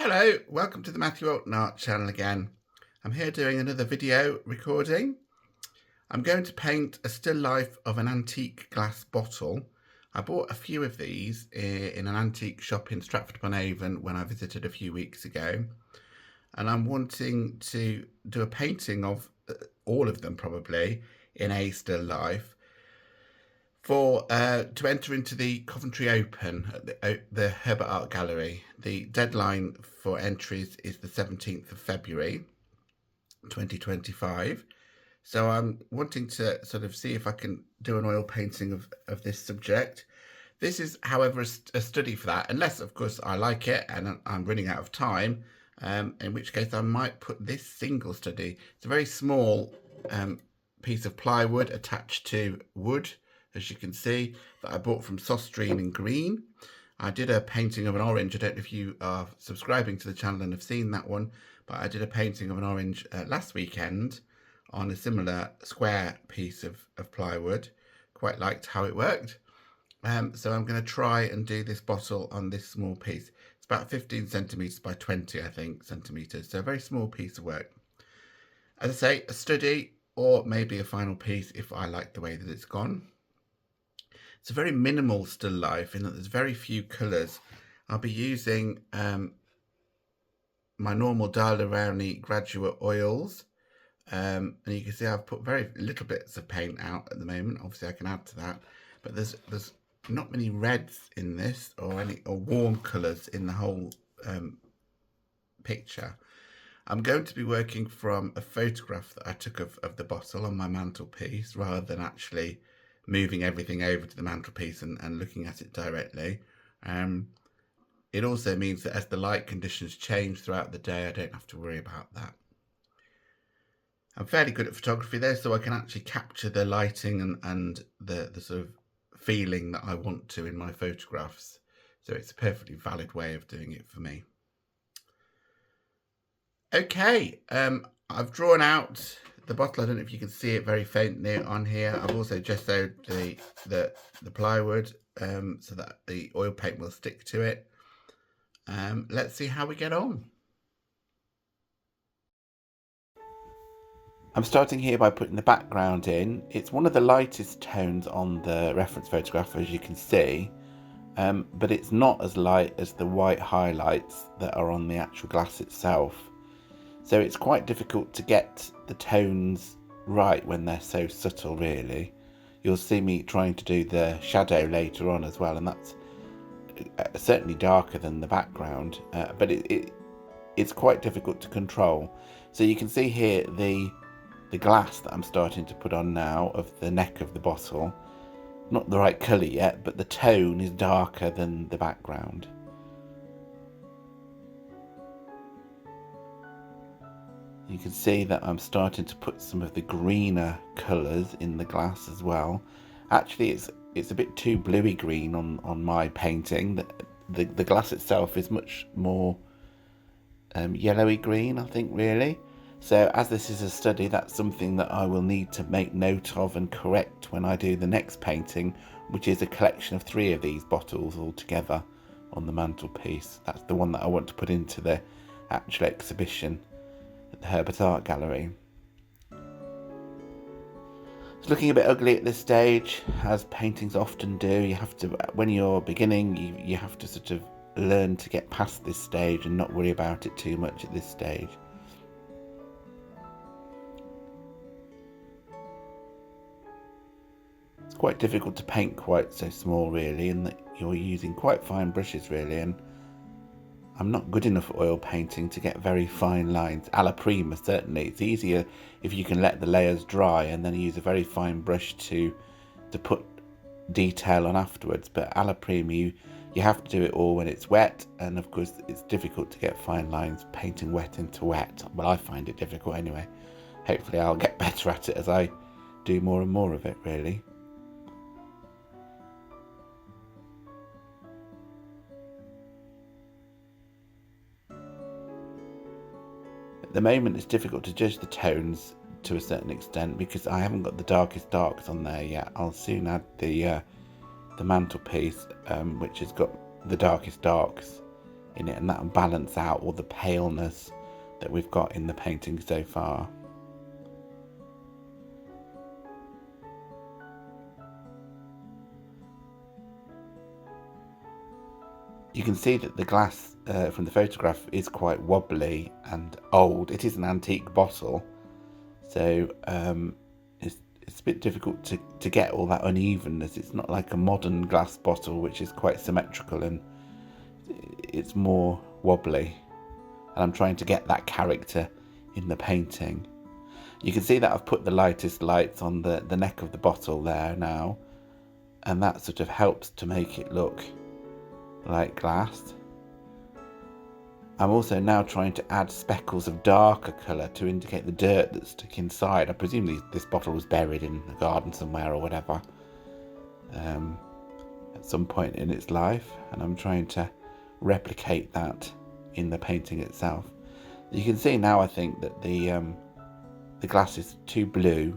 Hello, welcome to the Matthew Allton Art channel again. I'm here doing another video recording. I'm going to paint a still life of an antique glass bottle. I bought a few of these in an antique shop in Stratford-upon-Avon when I visited a few weeks ago. And I'm wanting to do a painting of all of them probably in a still life to enter into the Coventry Open at the Herbert Art Gallery. The deadline for entries is the 17th of February 2025. So I'm wanting to sort of see if I can do an oil painting of this subject. This is, however, a study for that, unless, of course, I like it and I'm running out of time, in which case I might put this single study. It's a very small piece of plywood attached to wood, as you can see, that I bought from Sostrine in green. I did a painting of an orange. I don't know if you are subscribing to the channel and have seen that one, but I did a painting of an orange last weekend on a similar square piece of plywood. Quite liked how it worked. So I'm going to try and do this bottle on this small piece. It's about 15 centimetres by 20, I think, centimetres. So a very small piece of work. As I say, a study or maybe a final piece if I like the way that it's gone. It's a very minimal still life in that there's very few colours. I'll be using my normal Daler Rowney Graduate oils. And you can see I've put very little bits of paint out at the moment. Obviously I can add to that. But there's not many reds in this or warm colours in the whole picture. I'm going to be working from a photograph that I took of the bottle on my mantelpiece rather than actually moving everything over to the mantelpiece and looking at it directly. It also means that as the light conditions change throughout the day, I don't have to worry about that. I'm fairly good at photography though, so I can actually capture the lighting and the sort of feeling that I want to in my photographs. So it's a perfectly valid way of doing it for me. Okay, I've drawn out the bottle. I don't know if you can see it very faintly on here. I've also gessoed the plywood so that the oil paint will stick to it. Let's see how we get on. I'm starting here by putting the background in. It's one of the lightest tones on the reference photograph, as you can see, but it's not as light as the white highlights that are on the actual glass itself. So it's quite difficult to get the tones right when they're so subtle, really. You'll see me trying to do the shadow later on as well, and that's certainly darker than the background, but it's quite difficult to control. So you can see here the glass that I'm starting to put on now of the neck of the bottle. Not the right colour yet, but the tone is darker than the background. You can see that I'm starting to put some of the greener colours in the glass as well. Actually, it's a bit too bluey green on my painting. The glass itself is much more yellowy green, I think, really. So as this is a study, that's something that I will need to make note of and correct when I do the next painting, which is a collection of 3 of these bottles all together on the mantelpiece. That's the one that I want to put into the actual exhibition at the Herbert Art Gallery. It's looking a bit ugly at this stage, as paintings often do. You have to, when you're beginning, you have to sort of learn to get past this stage and not worry about it too much at this stage. It's quite difficult to paint quite so small, really, in that you're using quite fine brushes, really, and I'm not good enough at oil painting to get very fine lines. Alla prima, certainly. It's easier if you can let the layers dry and then use a very fine brush to put detail on afterwards. But alla prima, you have to do it all when it's wet, and of course it's difficult to get fine lines painting wet into wet. Well, I find it difficult anyway. Hopefully I'll get better at it as I do more and more of it, really. At the moment it's difficult to judge the tones to a certain extent because I haven't got the darkest darks on there yet. I'll soon add the mantelpiece, which has got the darkest darks in it, and that will balance out all the paleness that we've got in the painting so far. You can see that the glass from the photograph is quite wobbly and old. It is an antique bottle, so it's a bit difficult to get all that unevenness. It's not like a modern glass bottle, which is quite symmetrical, and it's more wobbly. And I'm trying to get that character in the painting. You can see that I've put the lightest lights on the neck of the bottle there now, and that sort of helps to make it look like glass. I'm also now trying to add speckles of darker colour to indicate the dirt that's stuck inside. I presume this bottle was buried in a garden somewhere or whatever at some point in its life, and I'm trying to replicate that in the painting itself. You can see now, I think, that the glass is too bluey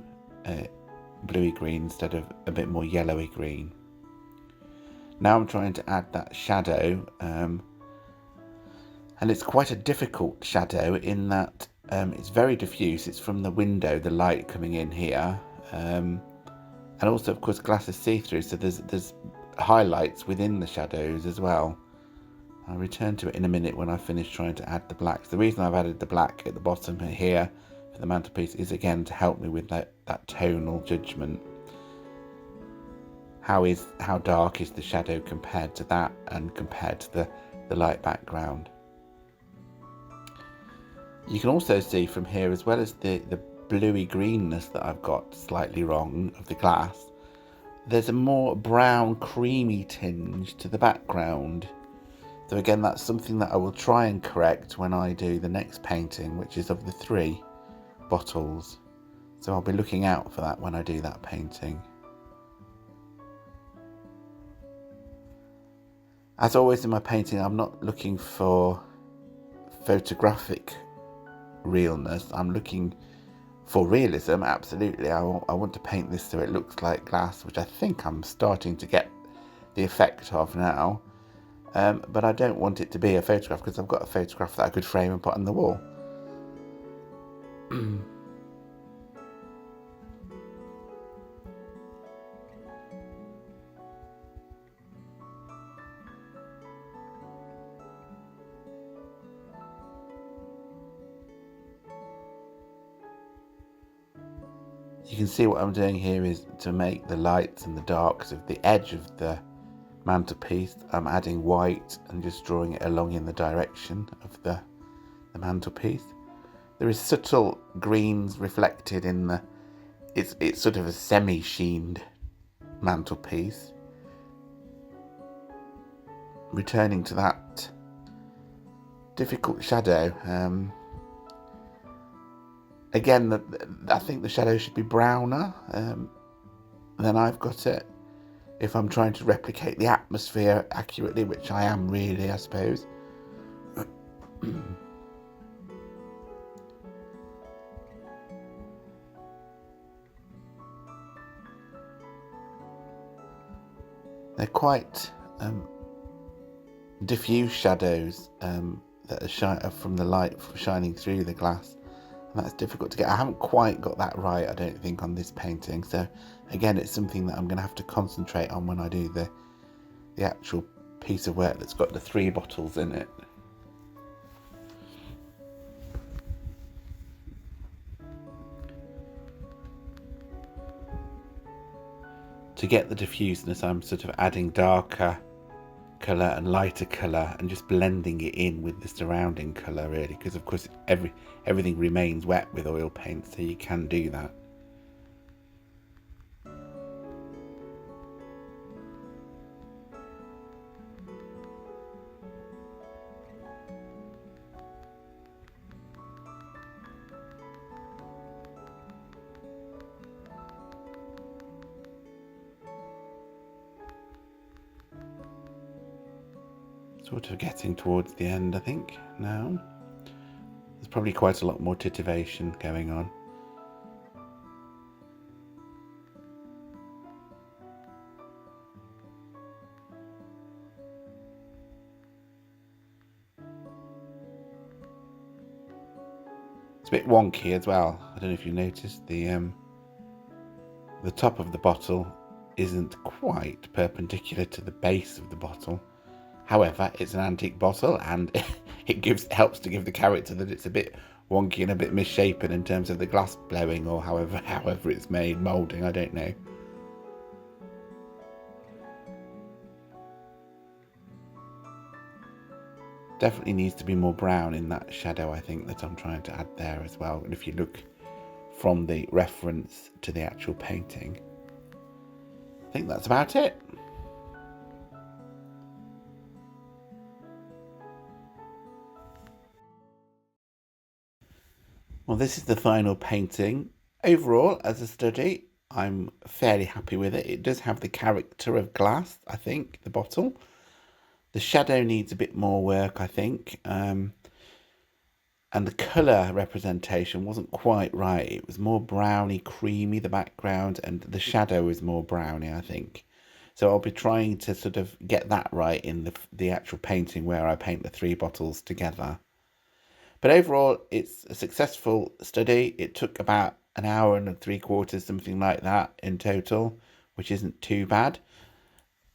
green instead of a bit more yellowy green. Now I'm trying to add that shadow, and it's quite a difficult shadow in that it's very diffuse. It's from the window, the light coming in here, and also, of course, glass is see-through, so there's highlights within the shadows as well. I'll return to it in a minute when I finish trying to add the blacks. The reason I've added the black at the bottom here for the mantelpiece is, again, to help me with that tonal judgment. How dark is the shadow compared to that, and compared to the light background. You can also see from here, as well as the bluey greenness that I've got slightly wrong of the glass, there's a more brown creamy tinge to the background. So again, that's something that I will try and correct when I do the next painting, which is of the 3 bottles. So I'll be looking out for that when I do that painting. As always in my painting, I'm not looking for photographic realness. I'm looking for realism, absolutely. I want to paint this so it looks like glass, which I think I'm starting to get the effect of now. But I don't want it to be a photograph, because I've got a photograph that I could frame and put on the wall. You can see what I'm doing here is to make the lights and the darks of the edge of the mantelpiece. I'm adding white and just drawing it along in the direction of the mantelpiece. There is subtle greens reflected in the... It's sort of a semi-sheened mantelpiece. Returning to that difficult shadow. Again, I think the shadow should be browner than I've got it, if I'm trying to replicate the atmosphere accurately, which I am really, I suppose. They're quite diffuse shadows that are from the light shining through the glass. That's difficult to get. I haven't quite got that right, I don't think, on this painting. So again, it's something that I'm going to have to concentrate on when I do the actual piece of work that's got the 3 bottles in it. To get the diffuseness, I'm sort of adding darker colour and lighter colour and just blending it in with the surrounding colour, really, because of course everything remains wet with oil paint, so you can do that. Sort of getting towards the end, I think, now. There's probably quite a lot more titivation going on. It's a bit wonky as well. I don't know if you noticed the top of the bottle isn't quite perpendicular to the base of the bottle. However, it's an antique bottle, and it helps to give the character that it's a bit wonky and a bit misshapen in terms of the glass blowing, or however it's made, moulding, I don't know. Definitely needs to be more brown in that shadow, I think, that I'm trying to add there as well. And if you look from the reference to the actual painting, I think that's about it. Well, this is the final painting. Overall, as a study, I'm fairly happy with it. It does have the character of glass, I think, the bottle. The shadow needs a bit more work, I think. And the colour representation wasn't quite right. It was more browny, creamy, the background, and the shadow is more browny, I think. So I'll be trying to sort of get that right in the actual painting where I paint the three bottles together. But overall, it's a successful study. It took about an hour and 3/4, something like that in total, which isn't too bad.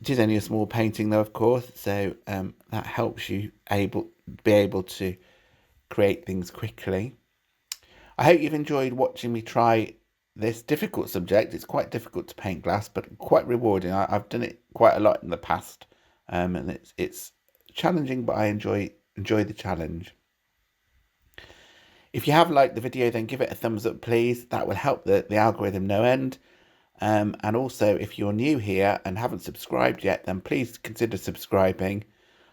It is only a small painting though, of course, so that helps you be able to create things quickly. I hope you've enjoyed watching me try this difficult subject. It's quite difficult to paint glass, but quite rewarding. I've done it quite a lot in the past, and it's challenging, but I enjoy the challenge. If you have liked the video, then give it a thumbs up, please. That will help the algorithm no end. And also, if you're new here and haven't subscribed yet, then please consider subscribing.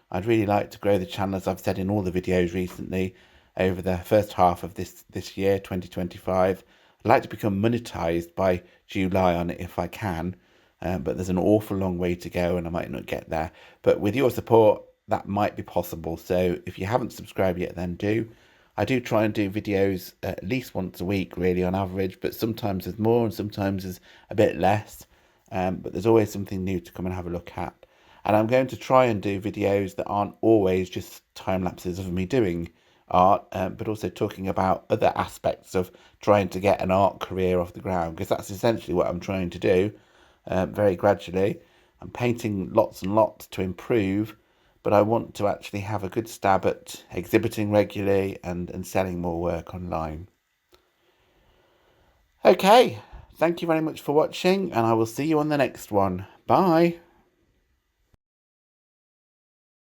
I'd really like to grow the channel, as I've said in all the videos recently, over the first half of this year, 2025. I'd like to become monetized by July on it if I can, but there's an awful long way to go and I might not get there. But with your support, that might be possible. So if you haven't subscribed yet, then do. I do try and do videos at least once a week, really, on average, but sometimes there's more and sometimes there's a bit less. But there's always something new to come and have a look at. And I'm going to try and do videos that aren't always just time lapses of me doing art, but also talking about other aspects of trying to get an art career off the ground, because that's essentially what I'm trying to do very gradually. I'm painting lots and lots to improve, but I want to actually have a good stab at exhibiting regularly and selling more work online. Okay, thank you very much for watching, and I will see you on the next one. Bye.